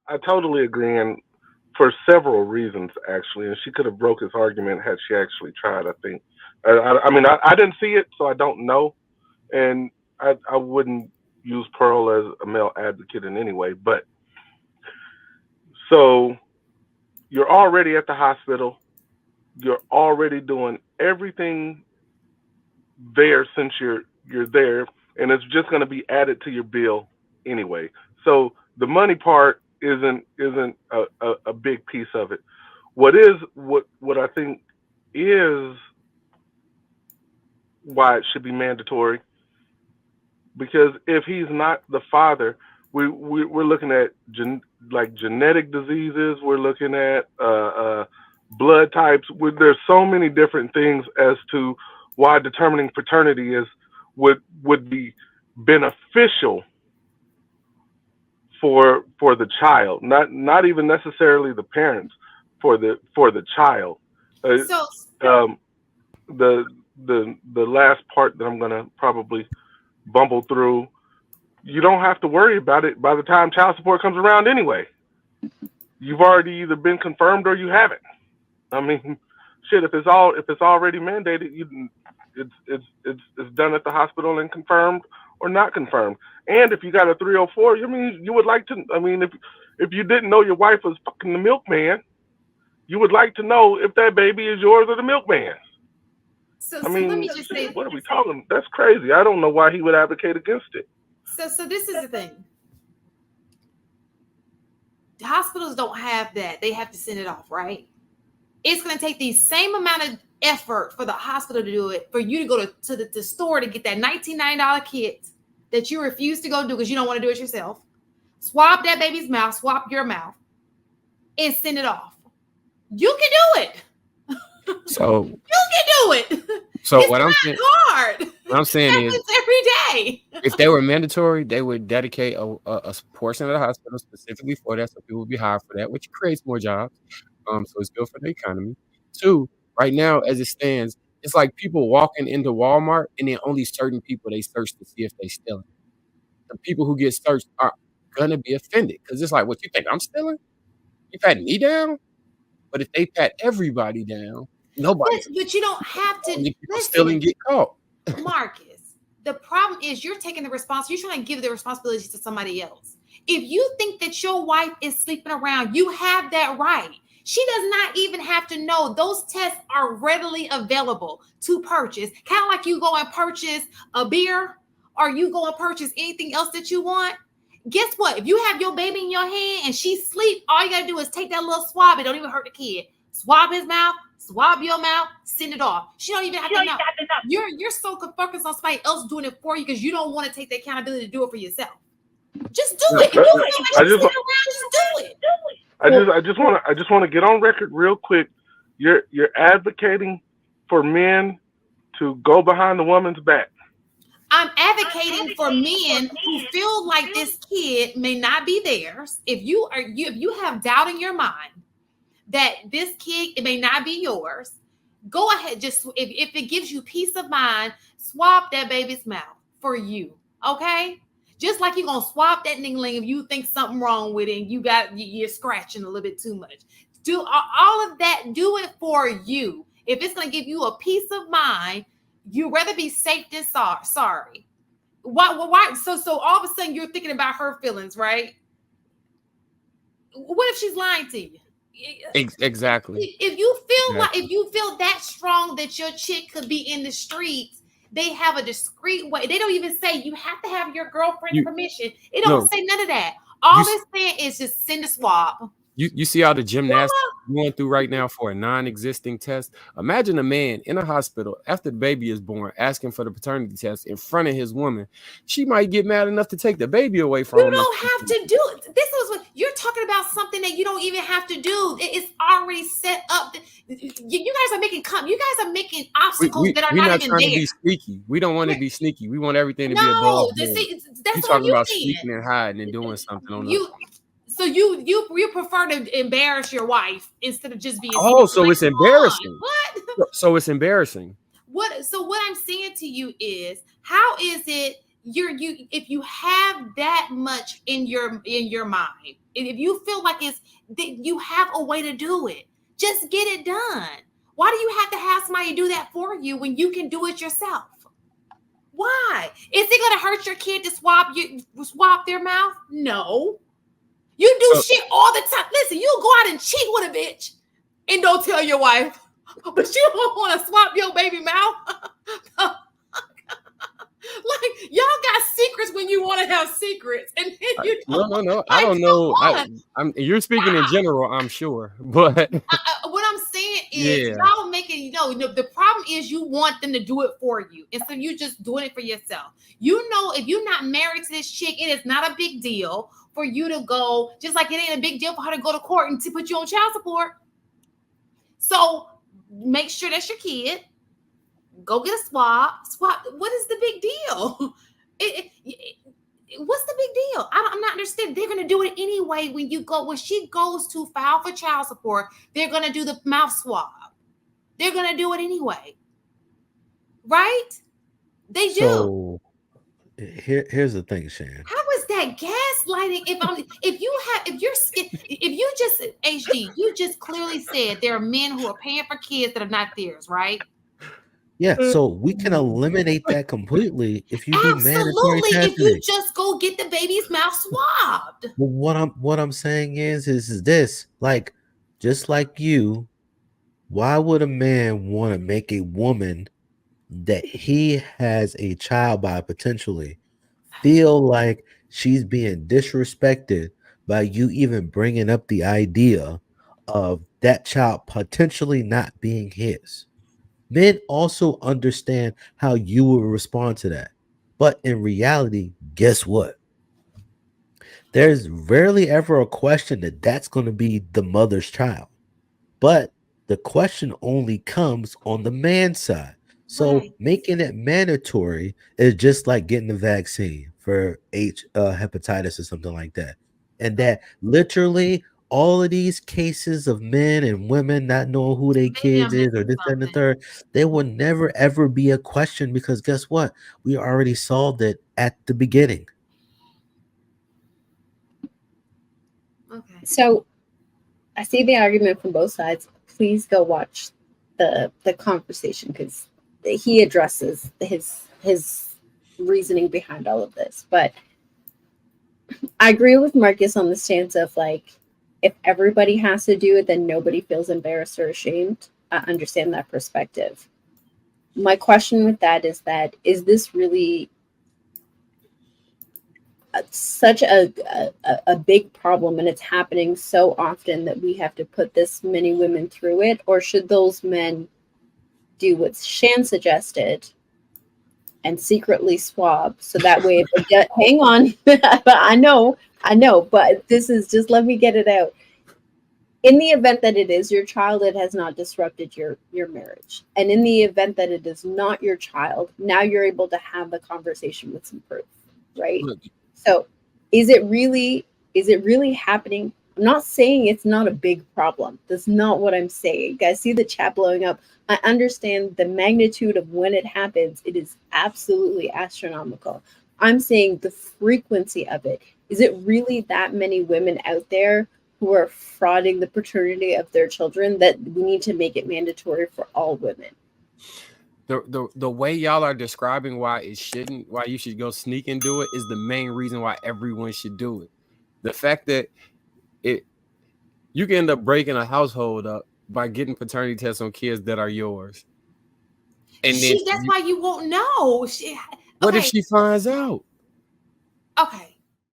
I totally agree, and for several reasons actually. And she could have broke his argument had she actually tried. I think. I mean, I didn't see it, so I don't know, and I wouldn't use Pearl as a male advocate in any way. But so you're already at the hospital. You're already doing everything there since you're there, and it's just going to be added to your bill anyway. So the money part isn't a big piece of it. What I think is why it should be mandatory, because if he's not the father, we're looking at like genetic diseases. We're looking at blood types. There's so many different things as to why determining paternity would be beneficial for the child, not even necessarily the parents, for the child. So Um, the the last part that I'm gonna probably bumble through, you don't have to worry about it by the time child support comes around anyway. You've already either been confirmed or you haven't. I mean, shit, if it's already mandated, it's done at the hospital and confirmed or not confirmed. And if you got a 304, I mean, you would like to. I mean, if you didn't know your wife was fucking the milkman, you would like to know if that baby is yours or the milkman's. so I so let mean, me just say what are we talking? That's crazy. I don't know why he would advocate against it. so this is the thing. The hospitals don't have that. They have to send it off, right? It's going to take the same amount of effort for the hospital to do it, for you to go to the store to get that $19 kit that you refuse to go do because you don't want to do it yourself. Swab that baby's mouth, swab your mouth, and send it off. You can do it. So You can do it. so It's what I'm not saying, hard. what I'm saying is, Happens every day. if they were mandatory, they would dedicate a portion of the hospital specifically for that, so people would be hired for that, which creates more jobs. So it's good for the economy. Two, right now as it stands, it's like people walking into Walmart and then only certain people they search to see if they stealing. The people who get searched are gonna be offended because it's like, what you think I'm stealing? You pat me down? But if they pat everybody down, nobody's But you don't have to only people stealing listen. get caught. Marcus, the problem is you're taking the responsibility. You're trying to give the responsibility to somebody else. If you think that your wife is sleeping around, you have that right. She does not even have to know. Those tests are readily available to purchase. Kind of like you go and purchase a beer or you go and purchase anything else that you want. Guess what? If you have your baby in your hand and she sleep, all you got to do is take that little swab. It don't even hurt the kid. Swab his mouth, swab your mouth, send it off. She don't even have to know. You're so focused on somebody else doing it for you because you don't want to take the accountability to do it for yourself. Just do it. If you feel like I you're just sitting around, just do it. I just want to get on record real quick. You're advocating for men to go behind the woman's back. I'm advocating for men who feel like this kid may not be theirs. If you have doubt in your mind that this kid it may not be yours, go ahead. Just if it gives you peace of mind, swab that baby's mouth for you. Okay? Just like you're gonna swap that ningling if you think something wrong with it and you're scratching a little bit too much. Do all of that, do it for you. If it's gonna give you a peace of mind, you'd rather be safe than sorry. Why? So all of a sudden you're thinking about her feelings, right? What if she's lying to you? Exactly. If you feel that strong that your chick could be in the streets, they have a discreet way. They don't even say you have to have your girlfriend's permission. It don't say none of that. All it's saying is just send a swab. You see how the gymnastics going through right now for a non-existing test? Imagine a man in a hospital after the baby is born asking for the paternity test in front of his woman. She might get mad enough to take the baby away from him. You don't have to do it. This is what you're talking about, something that you don't even have to do. It's already set up. You guys are making obstacles that are not even trying there. To be sneaky. We don't want to be sneaky. We want everything to be above board. That's talking you about saying. sneaking and hiding and doing something on So you prefer to embarrass your wife instead of just being so it's embarrassing. What? So it's embarrassing. So what I'm saying to you is, how is it if you have that much in your mind, and if you feel like it's that you have a way to do it, just get it done. Why do you have to have somebody do that for you when you can do it yourself? Why? Is it gonna hurt your kid to swab their mouth? No. You do shit all the time. Listen, you go out and cheat with a bitch and don't tell your wife, but you don't want to swap your baby mouth. Like, y'all got secrets when you want to have secrets, and then you don't. No. I don't know. You're speaking in general, I'm sure, but what I'm saying is, yeah. y'all making the problem is you want them to do it for you, instead of you just doing it for yourself. If you're not married to this chick, it is not a big deal for you to go. Just like it ain't a big deal for her to go to court and to put you on child support. So make sure that's your kid. Go get a swab. What is the big deal? What's the big deal? I'm not understanding. They're going to do it anyway. When she goes to file for child support, they're going to do the mouth swab. They're going to do it anyway. Right? They do. So here's the thing, Shan. How is that gaslighting? If you just HD, you just clearly said there are men who are paying for kids that are not theirs, right? Yeah, so we can eliminate that completely if you do mandatory testing. If you just go get the baby's mouth swabbed. Well, what I'm saying is this, like, just like you, why would a man want to make a woman that he has a child by potentially feel like she's being disrespected by you even bringing up the idea of that child potentially not being his? Men also understand how you will respond to that. But in reality, guess what? There's rarely ever a question that that's going to be the mother's child. But the question only comes on the man's side. So making it mandatory is just like getting the vaccine for hepatitis or something like that. And that literally all of these cases of men and women not knowing who their kids is or this and the third, there will never ever be a question because guess what? We already solved it at the beginning. Okay. So I see the argument from both sides. Please go watch the conversation because he addresses his reasoning behind all of this. But I agree with Marcus on the stance of like, if everybody has to do it, then nobody feels embarrassed or ashamed. I understand that perspective. My question with that, is this really such a big problem and it's happening so often that we have to put this many women through it? Or should those men do what Shan suggested and secretly swab so that way if they get, hang on, I know, but this is just, let me get it out. In the event that it is your child, it has not disrupted your marriage. And in the event that it is not your child, now you're able to have the conversation with some proof, right? So is it really happening? I'm not saying it's not a big problem. That's not what I'm saying. You guys see the chat blowing up. I understand the magnitude of when it happens. It is absolutely astronomical. I'm saying the frequency of it. Is it really that many women out there who are frauding the paternity of their children that we need to make it mandatory for all women? The way y'all are describing why you should go sneak and do it is the main reason why everyone should do it. The fact that you can end up breaking a household up by getting paternity tests on kids that are yours. And then that's why you won't know. What if she finds out? Okay.